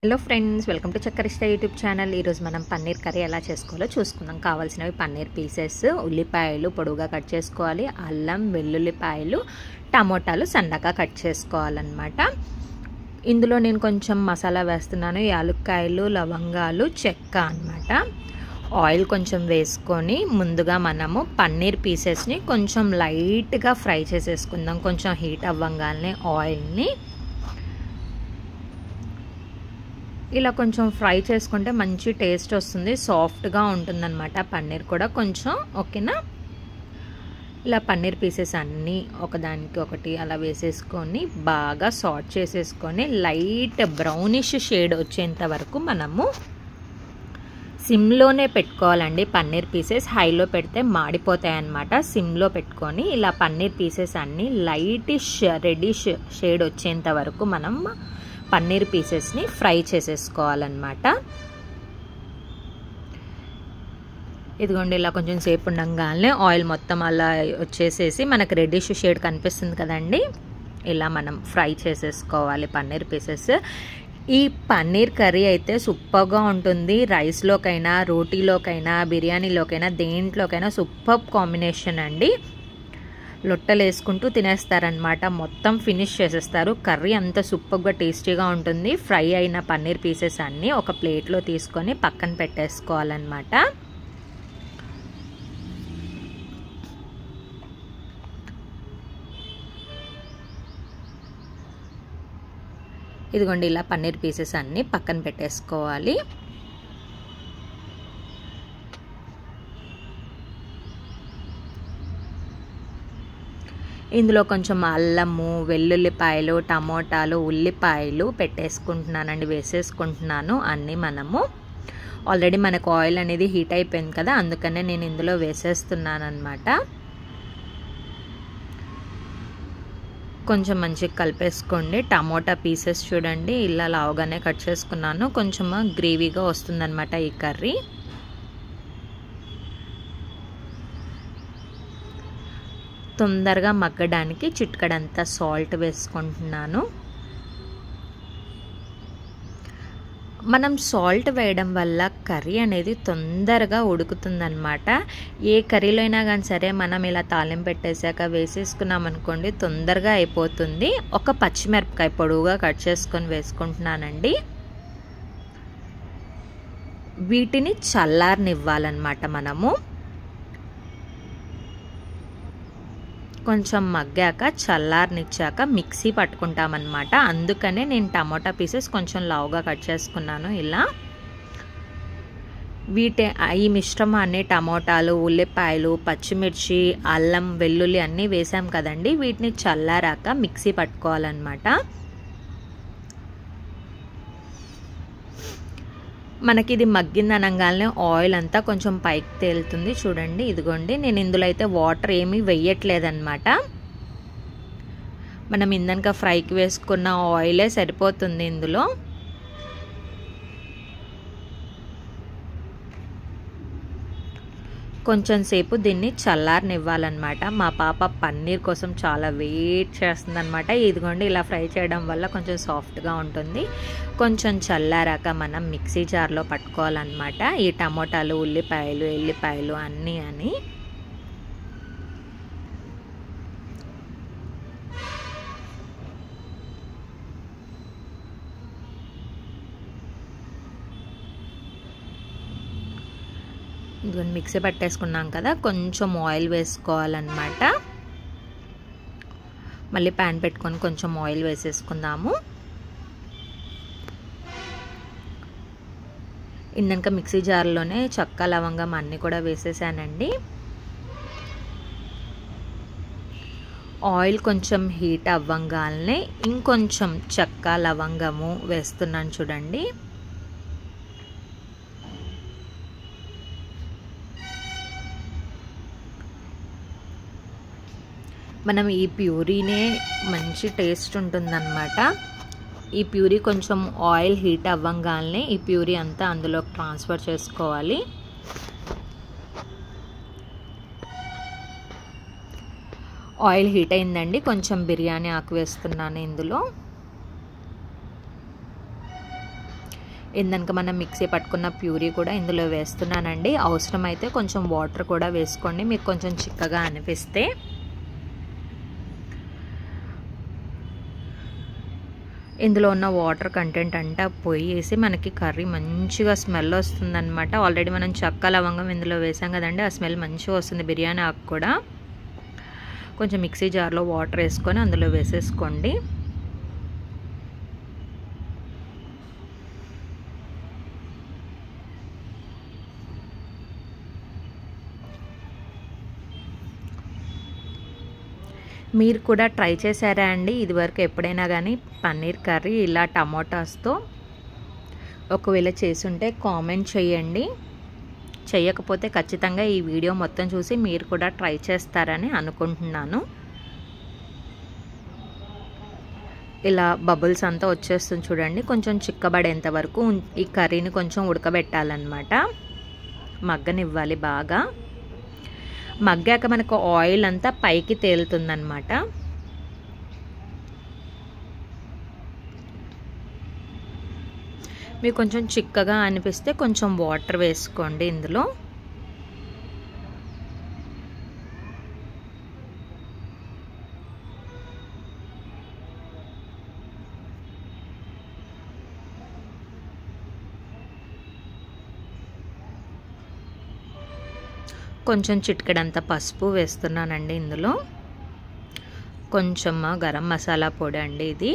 Hello friends, welcome to Chakkarishta YouTube channel. ఈరోజు మనం paneer curry ఎలా చేసుకోవాలో చూసుకుందాం. కావాల్సినవి పన్నీర్ పీసెస్, ఉల్లిపాయలు పొడువుగా కట్ చేసుకోవాలి, అల్లం వెల్లుల్లిపాయలు, టమోటాలు సన్నగా కట్ చేసుకోవాలన్నమాట. ఇందులో నేను కొంచెం మసాలా వేస్తున్నాను, యాలక్కాయలు, లవంగాలు, చెక్క అన్నమాట. ఆయిల్ కొంచెం వేసుకొని ముందుగా మనము పన్నీర్ పీసెస్ని కొంచెం లైట్గా ఫ్రై చేసేసుకుందాం. కొంచెం హీట్ అవ్వగానే ఆయిల్ని ఇలా కొంచెం ఫ్రై చేసుకుంటే మంచి టేస్ట్ వస్తుంది, సాఫ్ట్గా ఉంటుందన్నమాట పన్నీర్ కూడా కొంచెం. ఓకేనా, ఇలా పన్నీర్ పీసెస్ అన్నీ ఒకదానికి ఒకటి అలా వేసేసుకొని బాగా సాట్ చేసేసుకొని లైట్ బ్రౌనిష్ షేడ్ వచ్చేంత వరకు మనము సిమ్లోనే పెట్టుకోవాలండి. పన్నీర్ పీసెస్ హైలో పెడితే మాడిపోతాయి అన్నమాట. సిమ్లో పెట్టుకొని ఇలా పన్నీర్ పీసెస్ అన్నీ లైటిష్ రెడ్డిష్ షేడ్ వచ్చేంత వరకు మనం పన్నీర్ పీసెస్ని ఫ్రై చేసేసుకోవాలన్నమాట. ఇదిగోండి, ఇలా కొంచెం సేపు ఉండగానే ఆయిల్ మొత్తం అలా వచ్చేసేసి మనకు రెడ్డిష్ షేడ్ కనిపిస్తుంది కదండి. ఇలా మనం ఫ్రై చేసేసుకోవాలి పన్నీర్ పీసెస్. ఈ పన్నీర్ కర్రీ అయితే సూపర్గా ఉంటుంది. రైస్లోకైనా, రోటీలోకైనా, బిర్యానీలోకైనా, దేంట్లోకైనా సూపర్ కాంబినేషన్ అండి. లొట్టలు వేసుకుంటూ తినేస్తారనమాట, మొత్తం ఫినిష్ చేసేస్తారు. కర్రీ అంత సూపర్గా టేస్టీగా ఉంటుంది. ఫ్రై అయిన పన్నీర్ పీసెస్ అన్నీ ఒక ప్లేట్లో తీసుకొని పక్కన పెట్టేసుకోవాలన్నమాట. ఇదిగోండి, ఇలా పన్నీర్ పీసెస్ అన్నీ పక్కన పెట్టేసుకోవాలి. ఇందులో కొంచెం అల్లము, వెల్లుల్లిపాయలు, టమోటాలు, ఉల్లిపాయలు పెట్టేసుకుంటున్నానండి, వేసేసుకుంటున్నాను అన్నీ. మనము ఆల్రెడీ మనకు ఆయిల్ అనేది హీట్ అయిపోయింది కదా, అందుకనే నేను ఇందులో వేసేస్తున్నాను అనమాట. కొంచెం మంచిగా కలిపేసుకోండి. టమోటా పీసెస్ చూడండి ఇలా లావుగానే కట్ చేసుకున్నాను. కొంచెం గ్రేవీగా వస్తుందన్నమాట ఈ కర్రీ. తొందరగా మగ్గడానికి చిటికెడంతా సాల్ట్ వేసుకుంటున్నాను. మనం సాల్ట్ వేయడం వల్ల కర్రీ అనేది తొందరగా ఉడుకుతుందన్నమాట. ఏ కర్రీలో అయినా కానీ సరే మనం ఇలా తాలింపు పెట్టేశాక వేసేసుకున్నాం అనుకోండి, తొందరగా అయిపోతుంది. ఒక పచ్చిమిరపకాయ పొడవుగా కట్ చేసుకొని వేసుకుంటున్నానండి. వీటిని చల్లారనివ్వాలన్నమాట. మనము కొంచెం మగ్గాక చల్లారనిచ్చాక మిక్సీ పట్టుకుంటామన్నమాట. అందుకనే నేను టమోటా పీసెస్ కొంచెం లావుగా కట్ చేసుకున్నాను. ఇలా ఈ మిశ్రమాన్ని టమోటాలు, ఉల్లిపాయలు, పచ్చిమిర్చి, అల్లం, వెల్లుల్లి అన్నీ వేసాం కదండి, వీటిని చల్లారాక మిక్సీ పట్టుకోవాలన్నమాట. మనకి ఇది మగ్గింది అనగానే ఆయిల్ అంతా కొంచెం పైకి తేలుతుంది చూడండి. ఇదిగోండి, నేను ఇందులో అయితే వాటర్ ఏమీ వెయ్యట్లేదన్నమాట. మనం ఇందాక ఫ్రైకి వేసుకున్న ఆయిలే సరిపోతుంది ఇందులో. కొంచెం సేపు దీన్ని చల్లారనివ్వాలన్నమాట. మా పాప పన్నీర్ కోసం చాలా వెయిట్ చేస్తుందన్నమాట. ఇదిగోండి, ఇలా ఫ్రై చేయడం వల్ల కొంచెం సాఫ్ట్గా ఉంటుంది. కొంచెం చల్లారాక మనం మిక్సీ జార్లో పట్టుకోవాలన్నమాట. ఈ టమోటాలు, ఉల్లిపాయలు, ఎల్లిపాయలు అన్నీ అని ఇదిగోండి, మిక్సీ పట్టేసుకున్నాం కదా, కొంచెం ఆయిల్ వేసుకోవాలన్నమాట. మళ్ళీ ప్యాన్ పెట్టుకొని కొంచెం ఆయిల్ వేసేసుకుందాము. ఇందాక మిక్సీ జార్లోనే చెక్క, లవంగం అన్నీ కూడా వేసేసానండి. ఆయిల్ కొంచెం హీట్ అవ్వగానే ఇంకొంచెం చెక్క, లవంగము వేస్తున్నాను చూడండి. మనం ఈ ప్యూరీనే మంచి టేస్ట్ ఉంటుందన్నమాట. ఈ ప్యూరీ కొంచెం ఆయిల్ హీట్ అవ్వగానే ఈ ప్యూరీ అంతా అందులోకి ట్రాన్స్ఫర్ చేసుకోవాలి. ఆయిల్ హీట్ అయిందండి, కొంచెం బిర్యానీ ఆకు వేస్తున్నాను ఇందులో. ఇందాక మనం మిక్సీ పట్టుకున్న ప్యూరీ కూడా ఇందులో వేస్తున్నానండి. అవసరమైతే కొంచెం వాటర్ కూడా వేసుకోండి మీకు కొంచెం చిక్కగా అనిపిస్తే. ఇందులో ఉన్న వాటర్ కంటెంట్ అంతా పోయేసి మనకి కర్రీ మంచిగా స్మెల్ వస్తుందన్నమాట. ఆల్రెడీ మనం చెక్క లవంగం ఇందులో వేసాం కదండి, ఆ స్మెల్ మంచిగా వస్తుంది బిర్యానీ ఆకు కూడా. కొంచెం మిక్సీ జార్లో వాటర్ వేసుకొని అందులో వేసేసుకోండి. మీరు కూడా ట్రై చేశారా అండి ఇదివరకు ఎప్పుడైనా కానీ పన్నీర్ కర్రీ ఇలా టమాటాస్తో? ఒకవేళ చేసుంటే కామెంట్ చేయండి. చేయకపోతే ఖచ్చితంగా ఈ వీడియో మొత్తం చూసి మీరు కూడా ట్రై చేస్తారని అనుకుంటున్నాను. ఇలా బబుల్స్ అంతా వచ్చేస్తుంది చూడండి. కొంచెం చిక్కబడేంత వరకు ఈ కర్రీని కొంచెం ఉడకబెట్టాలన్నమాట. మగ్గనివ్వాలి బాగా. మగ్గాక మనకు ఆయిల్ అంతా పైకి తేలుతుందన్నమాట. మీకు కొంచెం చిక్కగా అనిపిస్తే కొంచెం వాటర్ వేసుకోండి ఇందులో. కొంచెం చిటికెడంత పసుపు వేస్తున్నానండి ఇందులో. కొంచెం గరం మసాలా పొడి అండి ఇది.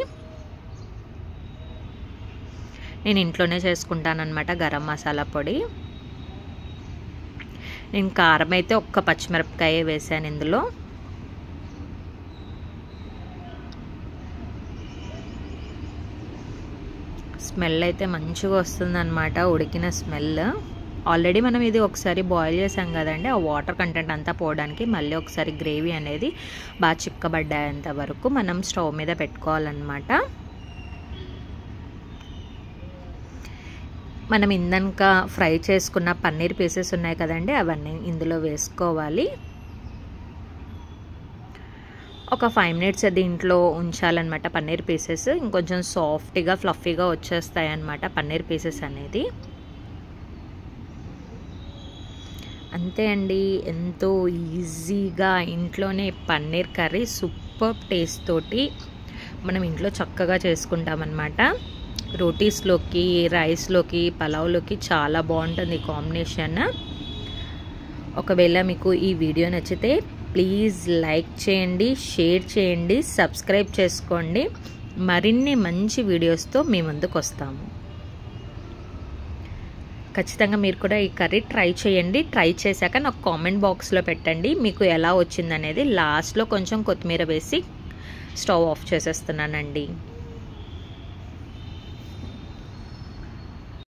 నేను ఇంట్లోనే చేసుకుంటానన్నమాట గరం మసాలా పొడి. నేను కారం అయితే ఒక్క పచ్చిమిరపకాయ వేసాను ఇందులో. స్మెల్ అయితే మంచిగా వస్తుందన్నమాట, ఉడికిన స్మెల్. ఆల్రెడీ మనం ఇది ఒకసారి బాయిల్ చేసాం కదండి, ఆ వాటర్ కంటెంట్ అంతా పోవడానికి మళ్ళీ ఒకసారి గ్రేవీ అనేది బాగా చిక్కబడ్డేంత వరకు మనం స్టవ్ మీద పెట్టుకోవాలన్నమాట. మనం ఇందాక ఫ్రై చేసుకున్న పన్నీర్ పీసెస్ ఉన్నాయి కదండి, అవన్నీ ఇందులో వేసుకోవాలి. ఒక 5 minutes దీంట్లో ఉంచాలన్నమాట పన్నీర్ పీసెస్. ఇంకొంచెం సాఫ్ట్గా ఫ్లఫీగా వచ్చేస్తాయి అన్నమాట పన్నీర్ పీసెస్ అనేది. అంతే అండి, ఎంతో ఈజీగా ఇంట్లోనే పన్నీర్ కర్రీ సూపర్ టేస్ట్ తోటి మనం ఇంట్లో చక్కగా చేసుకుంటామన్నమాట. రోటీస్లోకి, రైస్లోకి, పలావ్లోకి చాలా బాగుంటుంది కాంబినేషన్. ఒకవేళ మీకు ఈ వీడియో నచ్చితే ప్లీజ్ లైక్ చేయండి, షేర్ చేయండి, సబ్స్క్రైబ్ చేసుకోండి. మరిన్ని మంచి వీడియోస్తో మీ ముందుకు వస్తాము. ఖచ్చితంగా మీరు కూడా ఈ కర్రీ ట్రై చేయండి. ట్రై చేశాక నాకు కామెంట్ బాక్స్లో పెట్టండి మీకు ఎలా వచ్చిందనేది. లాస్ట్లో కొంచెం కొత్తిమీర వేసి స్టవ్ ఆఫ్ చేసేస్తున్నానండి.